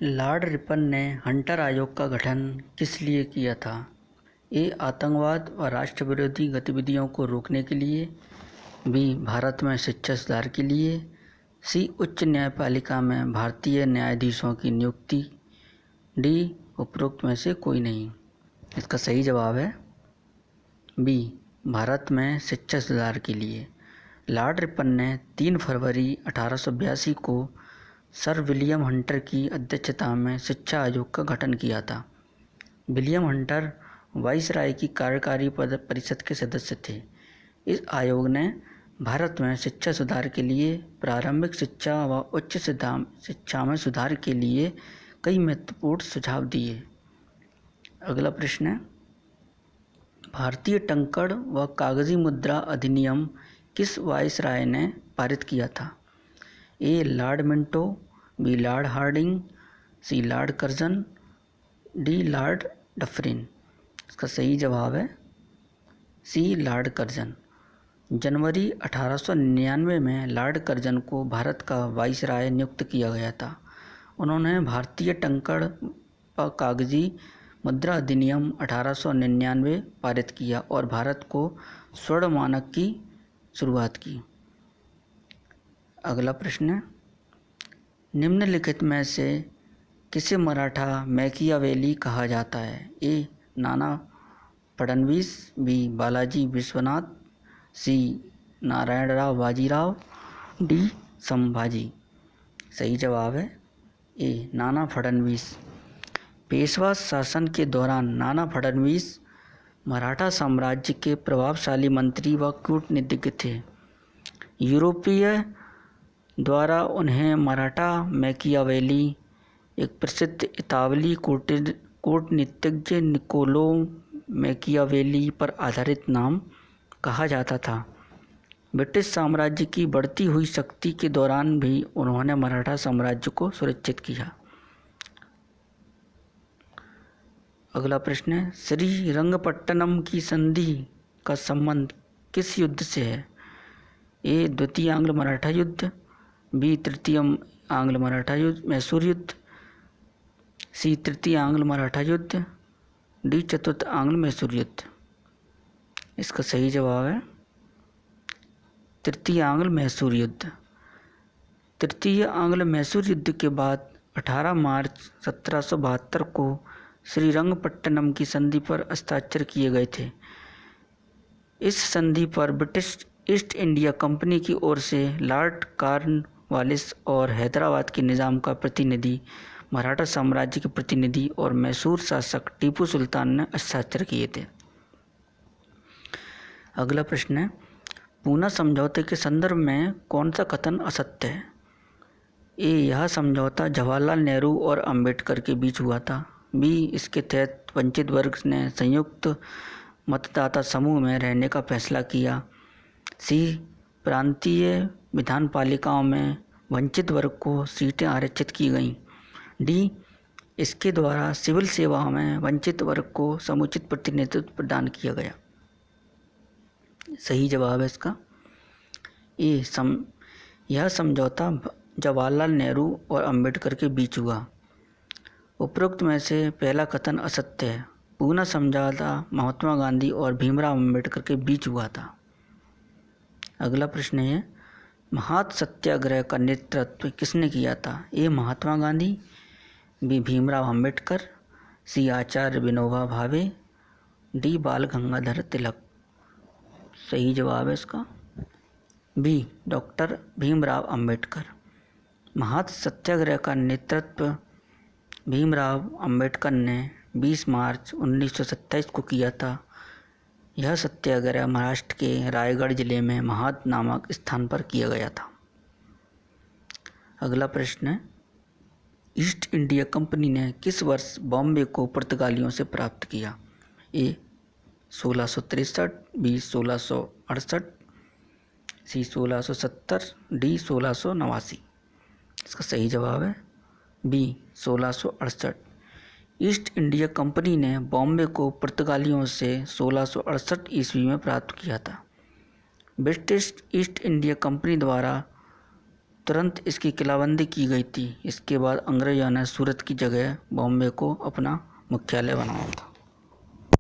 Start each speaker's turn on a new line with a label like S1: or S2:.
S1: Lord Ripon ने Hunter आयोग का गठन किस लिए किया था? ए. आतंकवाद व राष्ट्र विरोधी गतिविधियों को रोकने के लिए। बी. भारत में शिक्षा सुधार के लिए। सी. उच्च न्यायपालिका में भारतीय न्यायाधीशों की नियुक्ति। डी. उपरोक्त में से कोई नहीं। इसका सही जवाब है बी. भारत में शिक्षा सुधार के लिए। लॉर्ड रिपन ने 3 फरवरी 1882 को सर विलियम हंटर की अध्यक्षता में शिक्षा आयोग का गठन किया था। विलियम हंटर वाइसराय की कार्यकारी परिषद के सदस्य थे। इस आयोग ने भारत में शिक्षा सुधार के लिए, प्रारंभिक शिक्षा व उच्च शिक्षा में सुधार के लिए कई महत्वपूर्ण सुझाव दिए। अगला प्रश्न है, भारतीय टंकण व कागजी मुद्रा अधिनियम किस वाइसराय ने पारित किया था? A. Lord Minto. B. Lord Hardinge. C. Lord Curzon. D. Lord Dufferin. इसका सही जवाब है सी. Lord Curzon. जनवरी 1899 में लॉर्ड कर्जन को भारत का वाइसराय नियुक्त किया गया था। उन्होंने भारतीय टंकण व कागजी मुद्रा अधिनियम 1899 पारित किया और भारत को स्वर्ण मानक की शुरुआत की। अगला प्रश्न है, निम्नलिखित में से किसे मराठा मैकियावेली कहा जाता है? ए. नाना फडणवीस। बी. बालाजी विश्वनाथ। सी. नारायणराव बाजीराव। डी. संभाजी। सही जवाब है ए. नाना फडणवीस। पेशवा शासन के दौरान नाना फडणवीस मराठा साम्राज्य के प्रभावशाली मंत्री व कूटनीतिज्ञ थे। यूरोपीय द्वारा उन्हें मराठा मैकियावेली, एक प्रसिद्ध इतालवी कूटनीतिज्ञ निकोलो मैकियावेली पर आधारित नाम कहा जाता था। ब्रिटिश साम्राज्य की बढ़ती हुई शक्ति के दौरान भी उन्होंने मराठा साम्राज्य को सुरक्षित किया। अगला प्रश्न है, श्रीरंगपट्टनम की संधि का संबंध किस युद्ध से है? ए. द्वितीय आंग्ल मराठा युद्ध। बी. तृतीय आंग्ल मराठा युद्ध मैसूर युद्ध। सी. तृतीय आंग्ल मराठा युद्ध। डी. चतुर्थ आंग्ल मैसूर युद्ध। इसका सही जवाब है तृतीय आंग्ल मैसूर युद्ध। तृतीय आंग्ल मैसूर युद्ध के बाद 18 मार्च 1772 को श्रीरंगपट्टनम की संधि पर हस्ताक्षर किए गए थे। इस संधि पर ब्रिटिश ईस्ट इंडिया कंपनी की ओर से लॉर्ड कॉर्नवालिस और हैदराबाद के निज़ाम का प्रतिनिधि, मराठा साम्राज्य के प्रतिनिधि और मैसूर शासक टीपू सुल्तान ने हस्ताक्षर किए थे। अगला प्रश्न है, पूना समझौते के संदर्भ में कौन सा कथन असत्य है? ए. यह समझौता जवाहरलाल नेहरू और अंबेडकर के बीच हुआ था। बी. इसके तहत वंचित वर्ग ने संयुक्त मतदाता समूह में रहने का फैसला किया। सी. प्रांतीय विधानपालिकाओं में वंचित वर्ग को सीटें आरक्षित की गईं। डी. इसके द्वारा सिविल सेवाओं में वंचित वर्ग को समुचित प्रतिनिधित्व प्रदान किया गया। सही जवाब है इसका ए. यह समझौता जवाहरलाल नेहरू और अंबेडकर के बीच हुआ। उपरोक्त में से पहला कथन असत्य है। पूना समझौता महात्मा गांधी और भीमराव अंबेडकर के बीच हुआ था। अगला प्रश्न है, महात्मा सत्याग्रह का नेतृत्व किसने किया था? ए. महात्मा गांधी। बी. भीमराव अंबेडकर। सी. आचार्य विनोबा भावे। डी. बाल गंगाधर तिलक। सही जवाब है इसका बी. डॉक्टर भीमराव अंबेडकर। महात्मा सत्याग्रह का नेतृत्व भीमराव अंबेडकर ने 20 मार्च 1927 को किया था। यह सत्याग्रह महाराष्ट्र के रायगढ़ जिले में महाद नामक स्थान पर किया गया था। अगला प्रश्न है, ईस्ट इंडिया कंपनी ने किस वर्ष बॉम्बे को पुर्तगालियों से प्राप्त किया? ए. 1663। बी. 1668। सी. 1670। डी. 1689। इसका सही जवाब है बी. 1668। ईस्ट इंडिया कंपनी ने बॉम्बे को पुर्तगालियों से 1668 ईस्वी में प्राप्त किया था। ब्रिटिश ईस्ट इंडिया कंपनी द्वारा तुरंत इसकी किलाबंदी की गई थी। इसके बाद अंग्रेजों ने सूरत की जगह बॉम्बे को अपना मुख्यालय बनाया था।